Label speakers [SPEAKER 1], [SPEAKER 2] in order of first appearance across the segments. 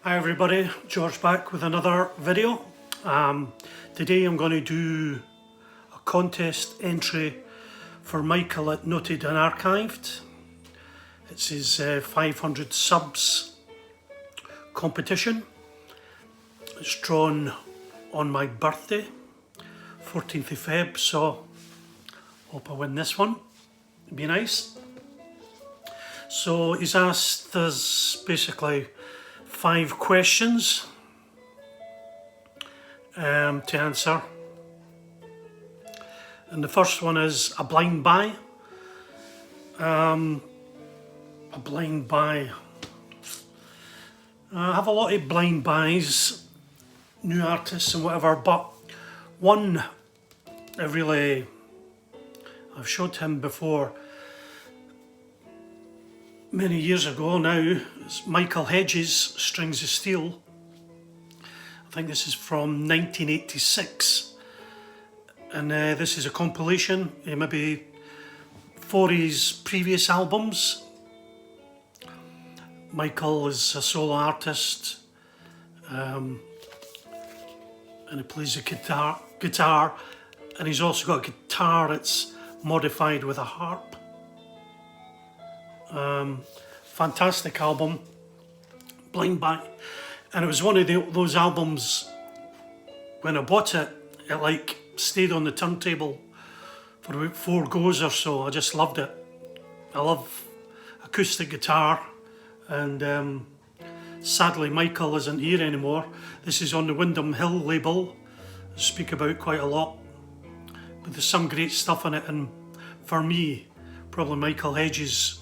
[SPEAKER 1] Hi everybody, George back with another video. Today I'm going to do a contest entry for Michael at Noted and Archived. It's his 500 subs competition. It's drawn on my birthday, 14th of Feb, so hope I win this one. It'd be nice. So he's asked us basically 5 questions to answer, and the first one is a blind buy. A blind buy. I have a lot of blind buys, new artists and whatever, but one I've showed him before many years ago now. It's Michael Hedges, Strings of Steel. I think this is from 1986, and this is a compilation, maybe for his previous albums. Michael is a solo artist, and he plays the guitar, and he's also got a guitar that's modified with a harp. Fantastic album, Blind Buy, and it was one of those albums, when I bought it, it like stayed on the turntable for about 4 goes or so. I just loved it. I love acoustic guitar, and sadly Michael isn't here anymore. This is on the Windham Hill label, I speak about quite a lot, but there's some great stuff in it, and for me, probably Michael Hedges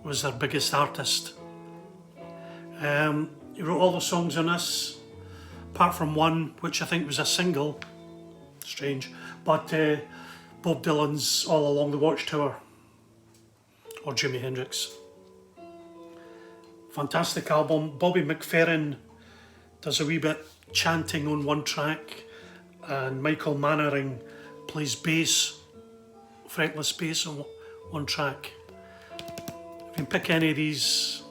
[SPEAKER 1] was their biggest artist. He wrote all the songs on this, apart from one, which I think was a single. Strange. But Bob Dylan's All Along the Watchtower, or Jimi Hendrix. Fantastic album. Bobby McFerrin does a wee bit chanting on one track, and Michael Mannering plays bass, fretless bass on one track. You can pick any of these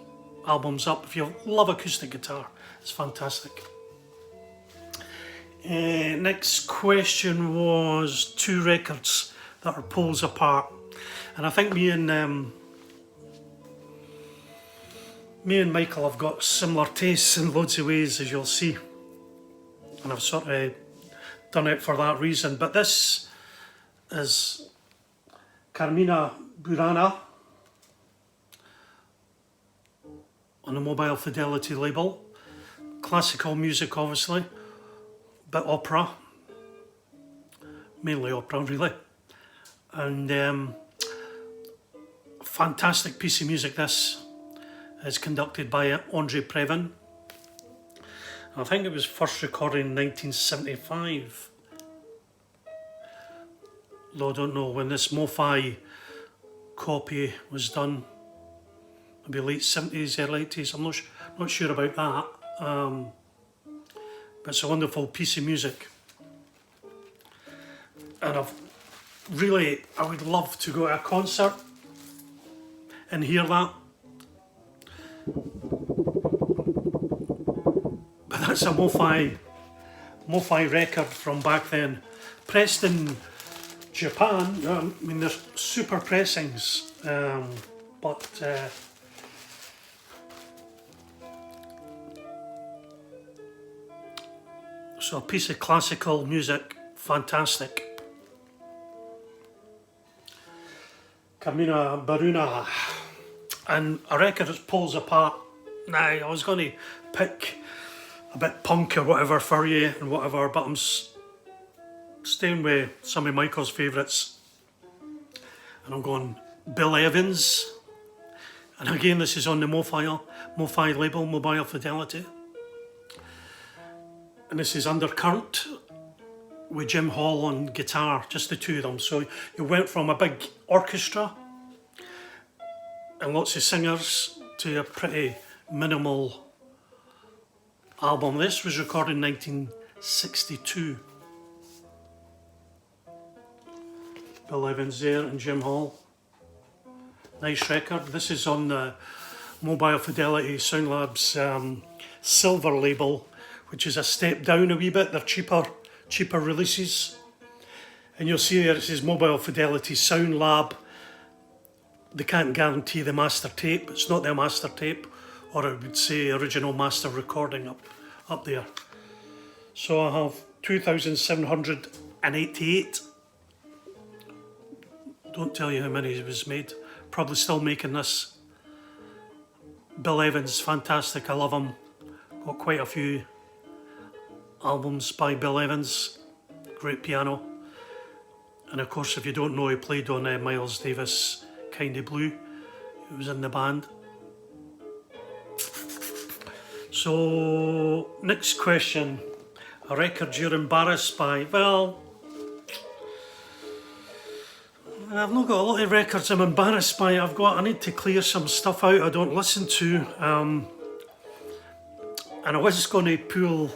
[SPEAKER 1] albums up if you love acoustic guitar. It's fantastic. Next question was 2 records that are poles apart, and I think me and Michael have got similar tastes in loads of ways, as you'll see, and I've sort of done it for that reason. But this is Carmina Burana on the Mobile Fidelity label. Classical music, obviously, but opera, mainly opera really, and fantastic piece of music. This is conducted by Andre Previn. I think it was first recorded in 1975, though I don't know when this MoFi copy was done. Maybe late 70s, early 80s, I'm not sure about that. But it's a wonderful piece of music. And I would love to go to a concert and hear that. But that's a MoFi record from back then. Pressed in Japan, I mean, there's super pressings, but so a piece of classical music, fantastic. Carmina Burana, and a record that pulls apart. Now, I was going to pick a bit punk or whatever for you and whatever, but I'm staying with some of Michael's favourites, and I'm going Bill Evans, and again this is on the MoFi label, Mobile Fidelity. And this is Undercurrent with Jim Hall on guitar, just the two of them. So you went from a big orchestra and lots of singers to a pretty minimal album. This was recorded in 1962. Bill Evans there and Jim Hall. Nice record. This is on the Mobile Fidelity Sound Labs silver label, which is a step down a wee bit. They're cheaper releases. And you'll see there it says Mobile Fidelity Sound Lab. They can't guarantee the master tape. It's not their master tape, or it would say original master recording up there. So I have 2,788. Don't tell you how many was made. Probably still making this. Bill Evans, fantastic. I love him. Got quite a few albums by Bill Evans. Great piano. And of course, if you don't know, he played on Miles Davis' Kinda Blue. He was in the band. So, next question. A record you're embarrassed by? Well, I've not got a lot of records I'm embarrassed by. I need to clear some stuff out I don't listen to. And I was going to pull...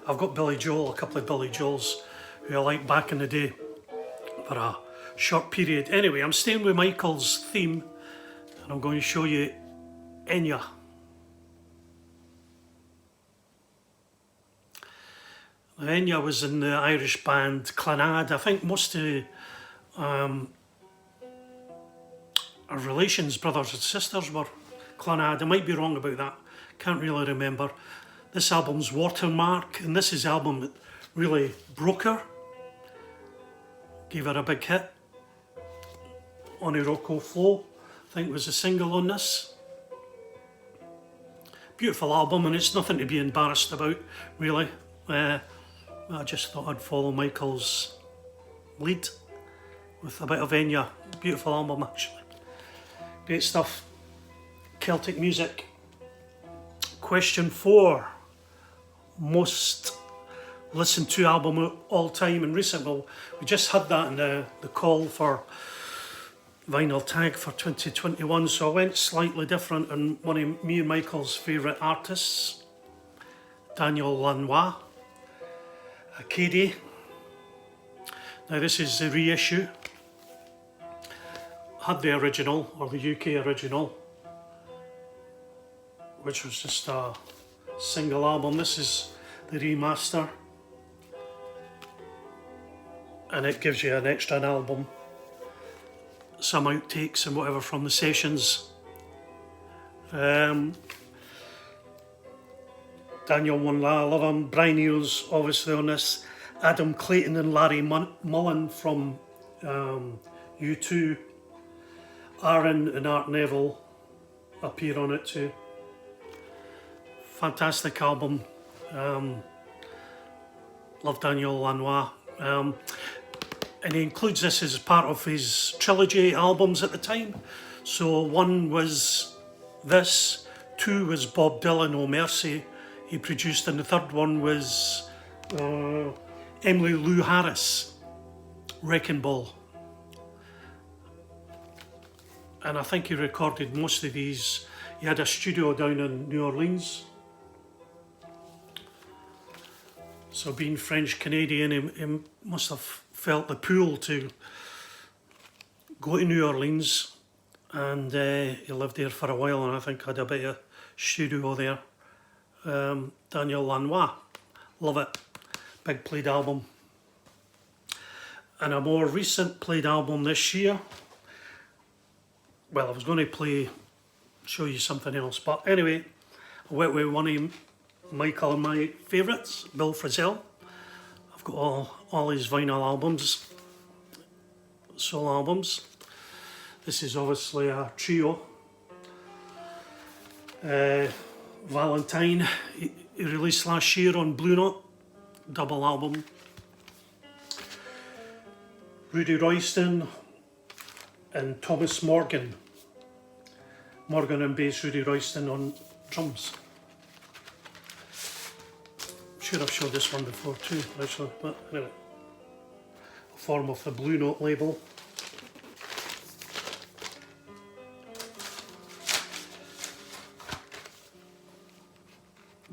[SPEAKER 1] I've got Billy Joel, a couple of Billy Joels who I liked back in the day for a short period. Anyway, I'm staying with Michael's theme and I'm going to show you Enja. Enja was in the Irish band Clannad. I think most of our relations, brothers and sisters, were Clannad. I might be wrong about that, can't really remember. This album's Watermark, and this is the album that really broke her, gave her a big hit. On a Rocco Flow, I think was a single on this. Beautiful album, and it's nothing to be embarrassed about, really. I just thought I'd follow Michael's lead with a bit of Enja. Beautiful album, actually. Great stuff. Celtic music. Question 4. Most listened to album of all time in recent. Well, we just had that in the call for Vinyl Tag for 2021, so I went slightly different on one of me and Michael's favourite artists, Daniel Lanois. Katie. Now this is the reissue. Had the original, or the UK original, which was just a single album. This is the remaster, and it gives you an extra album, some outtakes and whatever from the sessions. Daniel Munla, I love him. Brian Eels, obviously on this. Adam Clayton and Larry Mullen from U2. Aaron and Art Neville appear on it too. Fantastic album. Love Daniel Lanois. And he includes this as part of his trilogy albums at the time. So 1 was this, 2 was Bob Dylan, Oh Mercy, he produced, and the 3rd one was Emily Lou Harris, Wrecking Ball. And I think he recorded most of these. He had a studio down in New Orleans. So being French Canadian, he must have felt the pull to go to New Orleans, and he lived there for a while, and I think had a bit of studio there. Daniel Lanois, love it. Big played album. And a more recent played album this year. Well, I was going to show you something else, but anyway, I went with one of Michael and my favourites, Bill Frisell. I've got all his vinyl albums, soul albums. This is obviously a trio. Valentine, he released last year on Blue Note, double album. Rudy Royston and Thomas Morgan. Morgan and bass, Rudy Royston on drums. I'm sure I've showed this one before too, actually, but anyway. A form of the Blue Note label.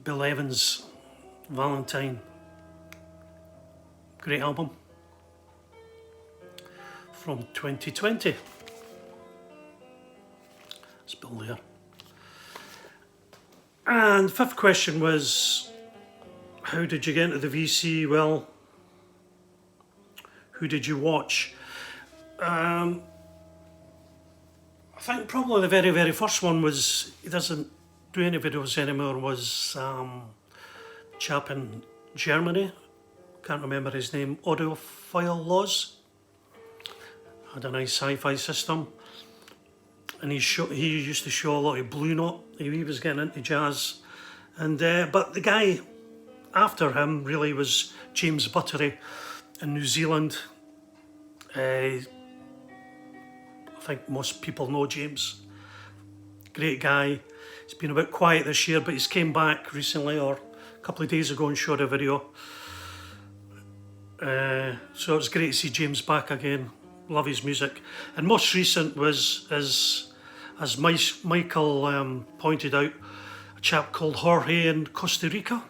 [SPEAKER 1] Bill Evans, Valentine. Great album. From 2020. It's Bill there. And fifth question was, how did you get into the VC? Well, who did you watch? I think probably the very, very first one was, he doesn't do any videos anymore, was a chap in Germany, can't remember his name, Audiophile Laws. Had a nice sci-fi system, and he used to show a lot of Blue Note. He was getting into jazz, and but the guy after him really was James Buttery in New Zealand. I think most people know James. Great guy. He's been a bit quiet this year, but he's came back recently, or a couple of days ago, and showed a video. So it's great to see James back again. Love his music. And most recent was, as Michael pointed out, a chap called Jorge in Costa Rica.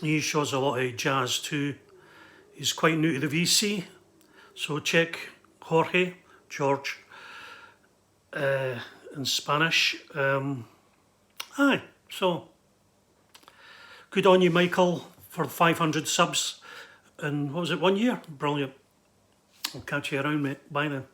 [SPEAKER 1] He shows a lot of jazz too. He's quite new to the VC, so check Jorge, George, in Spanish. Aye, so good on you, Michael, for 500 subs in, what was it, 1 year? Brilliant. I'll catch you around, mate. Bye then.